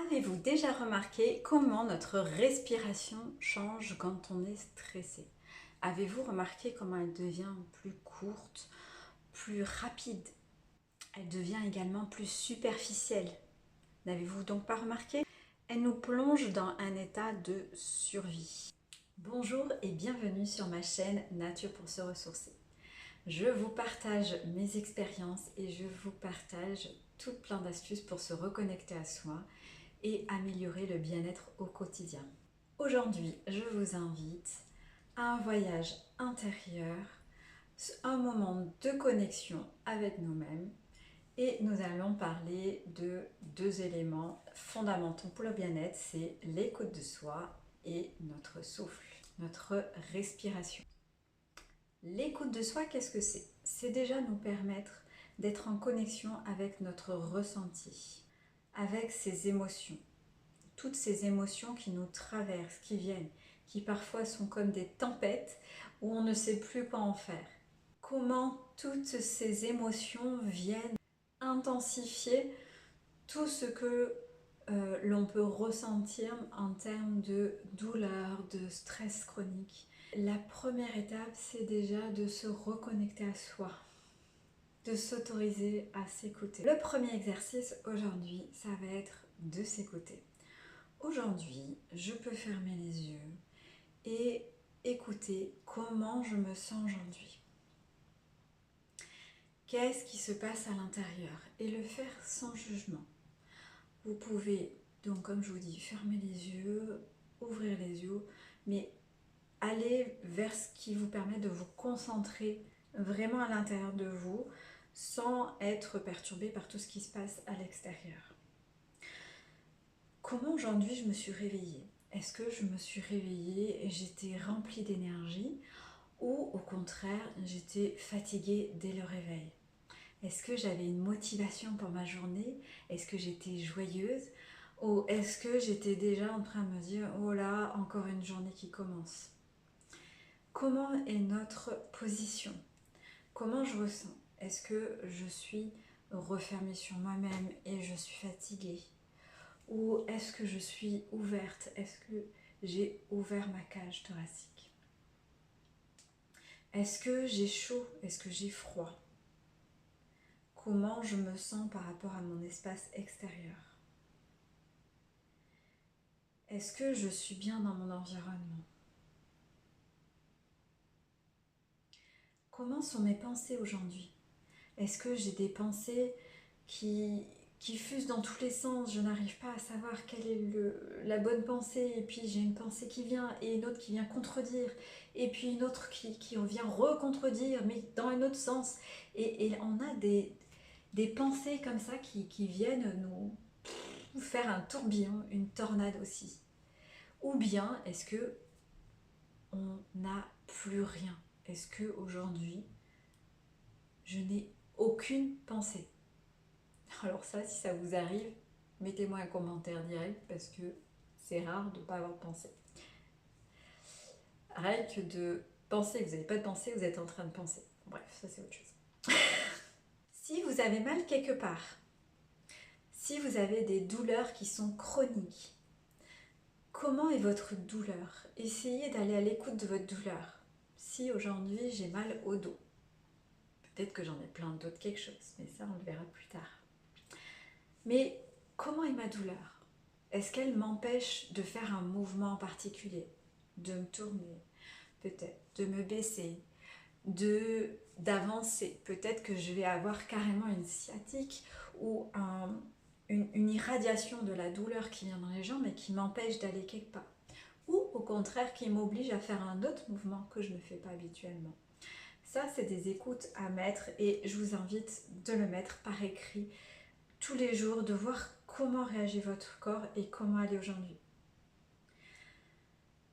Avez-vous déjà remarqué comment notre respiration change quand on est stressé? Avez-vous remarqué comment elle devient plus courte, plus rapide? Elle devient également plus superficielle. N'avez-vous donc pas remarqué? Elle nous plonge dans un état de survie. Bonjour et bienvenue sur ma chaîne Nature pour se ressourcer. Je vous partage mes expériences et je vous partage tout plein d'astuces pour se reconnecter à soi et améliorer le bien-être au quotidien. Aujourd'hui, je vous invite à un voyage intérieur, un moment de connexion avec nous-mêmes et nous allons parler de deux éléments fondamentaux pour le bien-être, c'est l'écoute de soi et notre souffle, notre respiration. L'écoute de soi, qu'est-ce que c'est? C'est déjà nous permettre d'être en connexion avec notre ressenti, avec ses émotions. Toutes ces émotions qui nous traversent, qui viennent, qui parfois sont comme des tempêtes où on ne sait plus quoi en faire. Comment toutes ces émotions viennent intensifier tout ce que l'on peut ressentir en termes de douleur, de stress chronique. La première étape, c'est déjà de se reconnecter à soi, de s'autoriser à s'écouter. Le premier exercice aujourd'hui, ça va être de s'écouter. Aujourd'hui, je peux fermer les yeux et écouter comment je me sens aujourd'hui. Qu'est-ce qui se passe à l'intérieur? Et le faire sans jugement. Vous pouvez, donc comme je vous dis, fermer les yeux, ouvrir les yeux, mais aller vers ce qui vous permet de vous concentrer vraiment à l'intérieur de vous sans être perturbé par tout ce qui se passe à l'extérieur. Comment aujourd'hui je me suis réveillée? Est-ce que je me suis réveillée et j'étais remplie d'énergie ou au contraire j'étais fatiguée dès le réveil? Est-ce que j'avais une motivation pour ma journée? Est-ce que j'étais joyeuse? Ou est-ce que j'étais déjà en train de me dire oh là, encore une journée qui commence? Comment est notre position? Comment je ressens? Est-ce que je suis refermée sur moi-même et je suis fatiguée? Ou est-ce que je suis ouverte? Est-ce que j'ai ouvert ma cage thoracique? Est-ce que j'ai chaud? Est-ce que j'ai froid? Comment je me sens par rapport à mon espace extérieur? Est-ce que je suis bien dans mon environnement? Comment sont mes pensées aujourd'hui? Est-ce que j'ai des pensées qui fusent dans tous les sens? Je n'arrive pas à savoir quelle est la bonne pensée, et puis j'ai une pensée qui vient et une autre qui vient contredire, et puis une autre qui vient recontredire, mais dans un autre sens. Et on a des pensées comme ça qui viennent nous faire un tourbillon, une tornade aussi. Ou bien est-ce que on n'a plus rien? Est-ce que aujourd'hui je n'ai aucune pensée? Alors ça, si ça vous arrive, mettez-moi un commentaire direct parce que c'est rare de ne pas avoir de pensée. Rien que de penser que vous n'avez pas de pensée, vous êtes en train de penser. Bref, ça c'est autre chose. Si vous avez mal quelque part, si vous avez des douleurs qui sont chroniques, comment est votre douleur? Essayez d'aller à l'écoute de votre douleur. Si aujourd'hui j'ai mal au dos, peut-être que j'en ai plein d'autres quelque chose, mais ça on le verra plus tard. Mais comment est ma douleur? Est-ce qu'elle m'empêche de faire un mouvement en particulier? De me tourner, peut-être, de me baisser, d'avancer. Peut-être que je vais avoir carrément une sciatique ou une irradiation de la douleur qui vient dans les jambes et qui m'empêche d'aller quelque part. Ou au contraire qui m'oblige à faire un autre mouvement que je ne fais pas habituellement. Ça, c'est des écoutes à mettre et je vous invite de le mettre par écrit tous les jours, de voir comment réagit votre corps et comment aller aujourd'hui.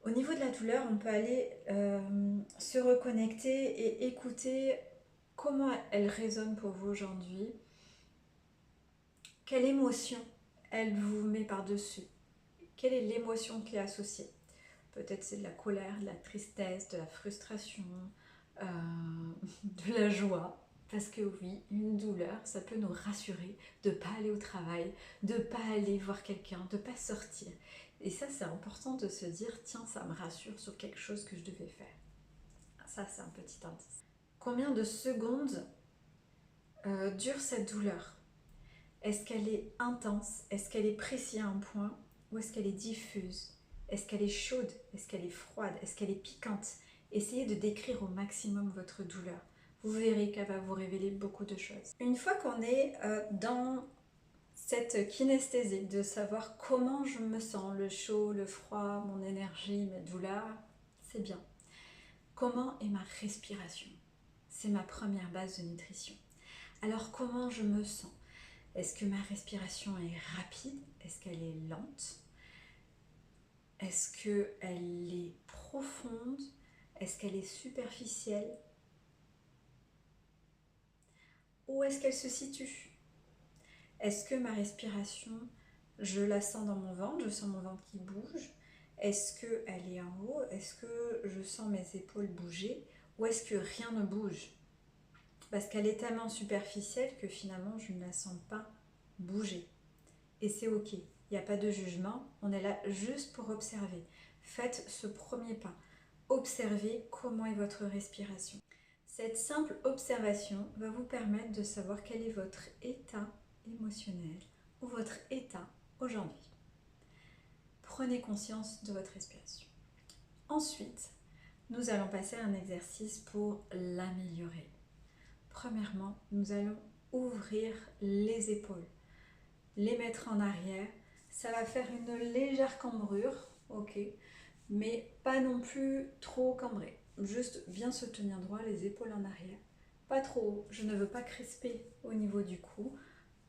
Au niveau de la douleur, on peut aller se reconnecter et écouter comment elle résonne pour vous aujourd'hui. Quelle émotion elle vous met par-dessus? Quelle est l'émotion qui est associée? Peut-être c'est de la colère, de la tristesse, de la frustration, de la joie. Parce que oui, une douleur, ça peut nous rassurer de ne pas aller au travail, de ne pas aller voir quelqu'un, de ne pas sortir. Et ça, c'est important de se dire, tiens, ça me rassure sur quelque chose que je devais faire. Ça, c'est un petit indice. Combien de secondes dure cette douleur? Est-ce qu'elle est intense? Est-ce qu'elle est précise à un point? Ou est-ce qu'elle est diffuse? Est-ce qu'elle est chaude? Est-ce qu'elle est froide? Est-ce qu'elle est piquante? Essayez de décrire au maximum votre douleur. Vous verrez qu'elle va vous révéler beaucoup de choses. Une fois qu'on est dans cette kinesthésie, de savoir comment je me sens, le chaud, le froid, mon énergie, mes douleurs, c'est bien. Comment est ma respiration? C'est ma première base de nutrition. Alors comment je me sens? Est-ce que ma respiration est rapide? Est-ce qu'elle est lente? Est-ce qu'elle est profonde? Est-ce qu'elle est superficielle? Où est-ce qu'elle se situe? Est-ce que ma respiration, je la sens dans mon ventre? Je sens mon ventre qui bouge? Est-ce qu'elle est en haut? Est-ce que je sens mes épaules bouger? Ou est-ce que rien ne bouge? Parce qu'elle est tellement superficielle que finalement je ne la sens pas bouger. Et c'est ok, il n'y a pas de jugement, on est là juste pour observer. Faites ce premier pas, observez comment est votre respiration. Cette simple observation va vous permettre de savoir quel est votre état émotionnel ou votre état aujourd'hui. Prenez conscience de votre respiration. Ensuite, nous allons passer à un exercice pour l'améliorer. Premièrement, nous allons ouvrir les épaules, les mettre en arrière. Ça va faire une légère cambrure, ok, mais pas non plus trop cambré. Juste bien se tenir droit, les épaules en arrière. Pas trop haut, je ne veux pas crisper au niveau du cou.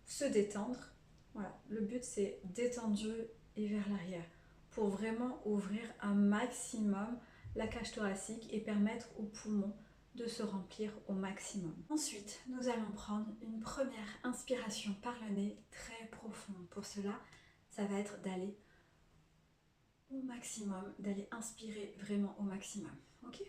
Se détendre. Voilà, le but c'est détendu et vers l'arrière pour vraiment ouvrir un maximum la cage thoracique et permettre aux poumons de se remplir au maximum. Ensuite, nous allons prendre une première inspiration par le nez très profonde. Pour cela, ça va être d'aller au maximum, d'aller inspirer vraiment au maximum. Ok ?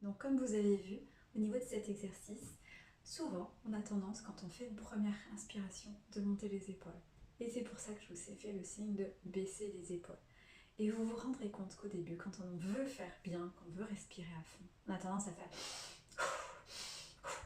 Donc comme vous avez vu, au niveau de cet exercice, souvent on a tendance, quand on fait une première inspiration, de monter les épaules. Et c'est pour ça que je vous ai fait le signe de baisser les épaules. Et vous vous rendrez compte qu'au début, quand on veut faire bien, qu'on veut respirer à fond, on a tendance à faire...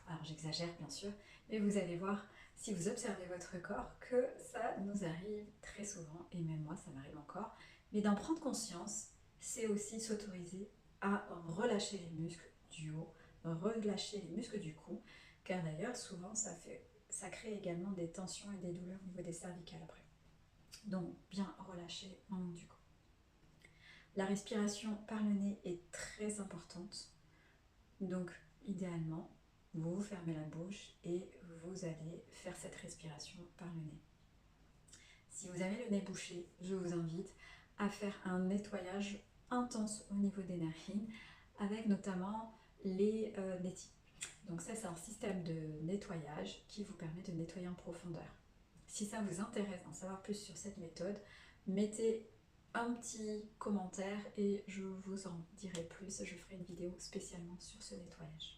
Alors j'exagère bien sûr, mais vous allez voir, si vous observez votre corps, que ça nous arrive très souvent, et même moi ça m'arrive encore, mais d'en prendre conscience, c'est aussi s'autoriser à relâcher les muscles du haut, relâcher les muscles du cou, car d'ailleurs souvent ça crée également des tensions et des douleurs au niveau des cervicales après. Donc bien relâcher en haut du cou. La respiration par le nez est très importante, donc idéalement vous fermez la bouche et vous allez faire cette respiration par le nez. Si vous avez le nez bouché, je vous invite à faire un nettoyage intense au niveau des narines avec notamment les neti. Donc ça c'est un système de nettoyage qui vous permet de nettoyer en profondeur. Si ça vous intéresse d'en savoir plus sur cette méthode, mettez un petit commentaire et je vous en dirai plus. Je ferai une vidéo spécialement sur ce nettoyage.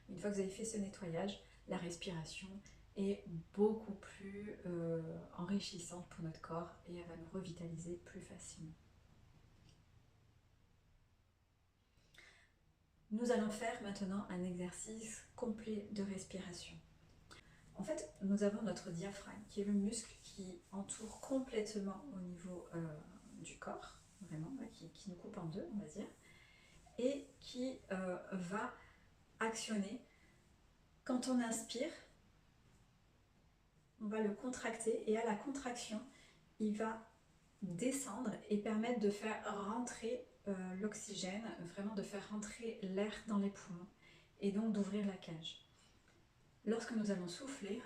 Une fois que vous avez fait ce nettoyage, la respiration est beaucoup plus enrichissante pour notre corps et elle va nous revitaliser plus facilement. Nous allons faire maintenant un exercice complet de respiration. En fait, nous avons notre diaphragme qui est le muscle qui entoure complètement au niveau du corps, vraiment, qui nous coupe en deux, on va dire, et qui va actionner. Quand on inspire, on va le contracter et à la contraction, il va descendre et permettre de faire rentrer l'oxygène, vraiment de faire rentrer l'air dans les poumons et donc d'ouvrir la cage. Lorsque nous allons souffler,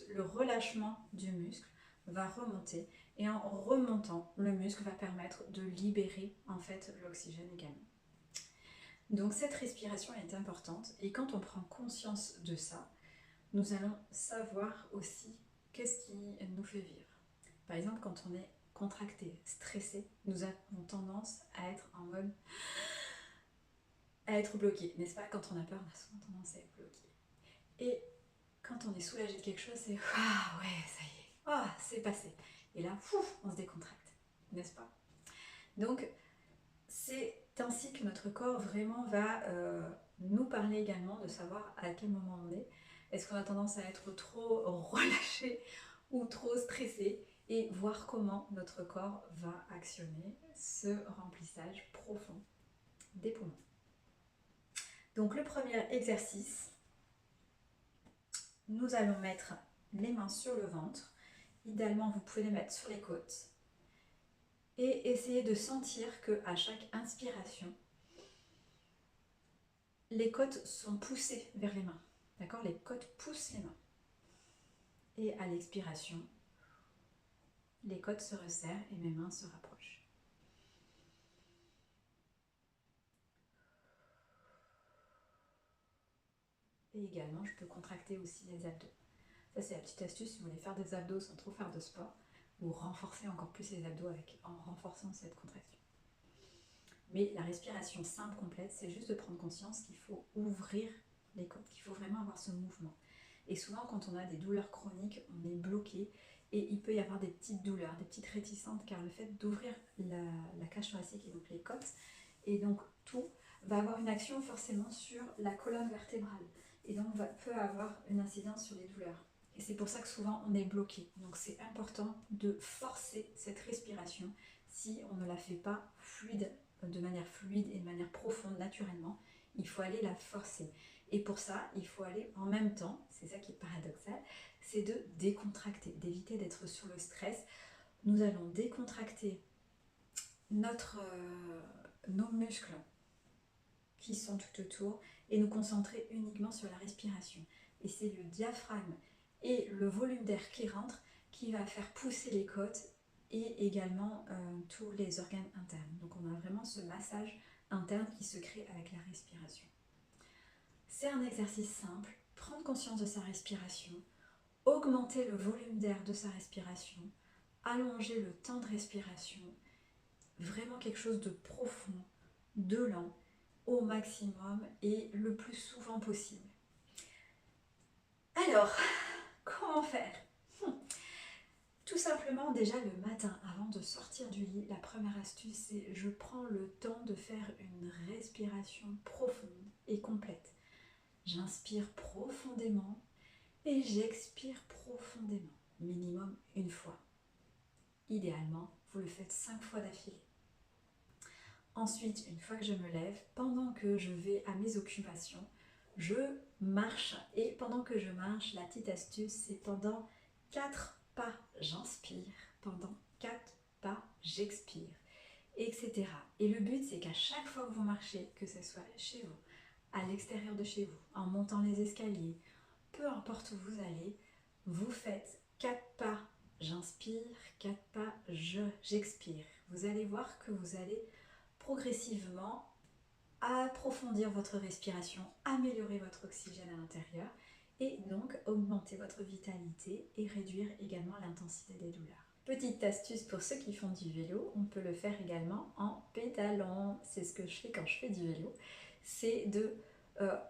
le relâchement du muscle va remonter et en remontant, le muscle va permettre de libérer en fait l'oxygène également. Donc cette respiration est importante et quand on prend conscience de ça, nous allons savoir aussi qu'est-ce qui nous fait vivre. Par exemple, quand on est contracté, stressé, nous avons tendance à être en mode à être bloqué, n'est-ce pas? Quand on a peur, on a souvent tendance à être bloqué. Et quand on est soulagé de quelque chose, c'est ah ouais, ça y est, ah c'est passé. Et là, on se décontracte, n'est-ce pas? Donc, c'est ainsi que notre corps vraiment va nous parler également de savoir à quel moment on est. Est-ce qu'on a tendance à être trop relâché ou trop stressé? Et voir comment notre corps va actionner ce remplissage profond des poumons. Donc le premier exercice, nous allons mettre les mains sur le ventre. Idéalement, vous pouvez les mettre sur les côtes. Et essayer de sentir qu'à chaque inspiration, les côtes sont poussées vers les mains. D'accord? Les côtes poussent les mains. Et à l'expiration, les côtes se resserrent et mes mains se rapprochent. Et également, je peux contracter aussi les abdos. Ça, c'est la petite astuce si vous voulez faire des abdos sans trop faire de sport, ou renforcer encore plus les abdos en renforçant cette contraction. Mais la respiration simple, complète, c'est juste de prendre conscience qu'il faut ouvrir les côtes, qu'il faut vraiment avoir ce mouvement. Et souvent, quand on a des douleurs chroniques, on est bloqué et il peut y avoir des petites douleurs, des petites réticences, car le fait d'ouvrir la cage thoracique et donc les côtes, et donc tout va avoir une action forcément sur la colonne vertébrale. Et donc peut avoir une incidence sur les douleurs. Et c'est pour ça que souvent on est bloqué. Donc c'est important de forcer cette respiration si on ne la fait pas fluide, de manière fluide et de manière profonde, naturellement. Il faut aller la forcer. Et pour ça, il faut aller en même temps, c'est ça qui est paradoxal, c'est de décontracter, d'éviter d'être sur le stress. Nous allons décontracter nos muscles qui sont tout autour et nous concentrer uniquement sur la respiration. Et c'est le diaphragme et le volume d'air qui rentre qui va faire pousser les côtes et également tous les organes internes. Donc on a vraiment ce massage interne qui se crée avec la respiration. C'est un exercice simple, prendre conscience de sa respiration, augmenter le volume d'air de sa respiration, allonger le temps de respiration, vraiment quelque chose de profond, de lent, au maximum et le plus souvent possible. Alors, comment faire? Tout simplement, déjà le matin, avant de sortir du lit, la première astuce, c'est je prends le temps de faire une respiration profonde et complète. J'inspire profondément et j'expire profondément, minimum une fois. Idéalement, vous le faites 5 fois d'affilée. Ensuite, une fois que je me lève, pendant que je vais à mes occupations, je marche. Et pendant que je marche, la petite astuce, c'est pendant 4 pas, j'inspire. Pendant 4 pas, j'expire, etc. Et le but, c'est qu'à chaque fois que vous marchez, que ce soit chez vous, à l'extérieur de chez vous, en montant les escaliers, peu importe où vous allez, vous faites 4 pas, j'inspire, 4 pas, j'expire. Vous allez voir que vous allez progressivement approfondir votre respiration, améliorer votre oxygène à l'intérieur et donc augmenter votre vitalité et réduire également l'intensité des douleurs. Petite astuce pour ceux qui font du vélo, on peut le faire également en pédalant. C'est ce que je fais quand je fais du vélo, c'est de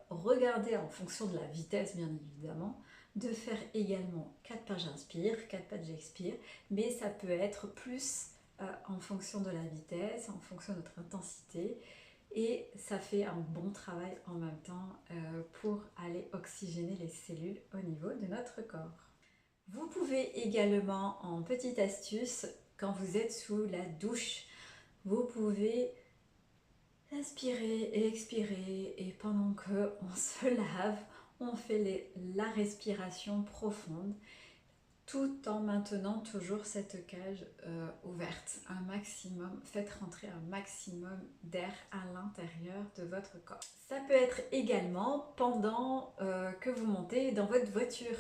regarder en fonction de la vitesse bien évidemment, de faire également 4 pas j'inspire, 4 pas j'expire, mais ça peut être plus en fonction de la vitesse, en fonction de notre intensité, et ça fait un bon travail en même temps pour aller oxygéner les cellules au niveau de notre corps. Vous pouvez également, en petite astuce, quand vous êtes sous la douche, vous pouvez inspirer et expirer, et pendant qu'on se lave, on fait la respiration profonde, tout en maintenant toujours cette cage ouverte un maximum. Faites rentrer un maximum d'air à l'intérieur de votre corps. Ça peut être également pendant que vous montez dans votre voiture,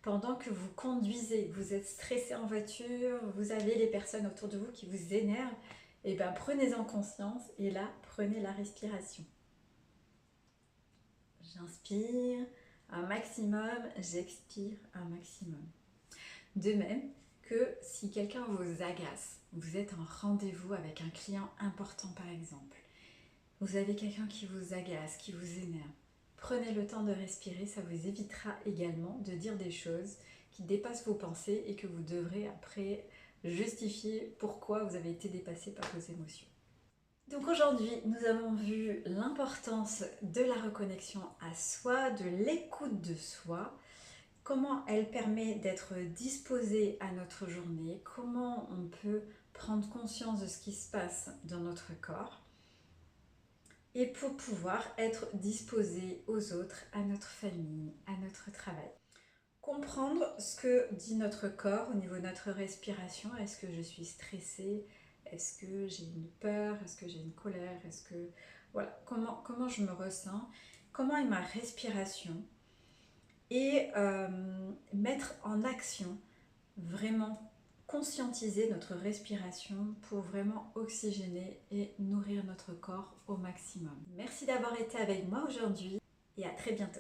pendant que vous conduisez, vous êtes stressé en voiture, vous avez les personnes autour de vous qui vous énervent, et bien prenez-en conscience et là, prenez la respiration. J'inspire un maximum, j'expire un maximum. De même que si quelqu'un vous agace, vous êtes en rendez-vous avec un client important par exemple, vous avez quelqu'un qui vous agace, qui vous énerve, prenez le temps de respirer, ça vous évitera également de dire des choses qui dépassent vos pensées et que vous devrez après justifier pourquoi vous avez été dépassé par vos émotions. Donc aujourd'hui, nous avons vu l'importance de la reconnexion à soi, de l'écoute de soi, comment elle permet d'être disposé à notre journée, comment on peut prendre conscience de ce qui se passe dans notre corps et pour pouvoir être disposé aux autres, à notre famille, à notre travail. Comprendre ce que dit notre corps au niveau de notre respiration. Est-ce que je suis stressée? Est-ce que j'ai une peur? Est-ce que j'ai une colère? Est-ce que... Voilà, comment je me ressens? Comment est ma respiration? Et mettre en action, vraiment conscientiser notre respiration pour vraiment oxygéner et nourrir notre corps au maximum. Merci d'avoir été avec moi aujourd'hui et à très bientôt.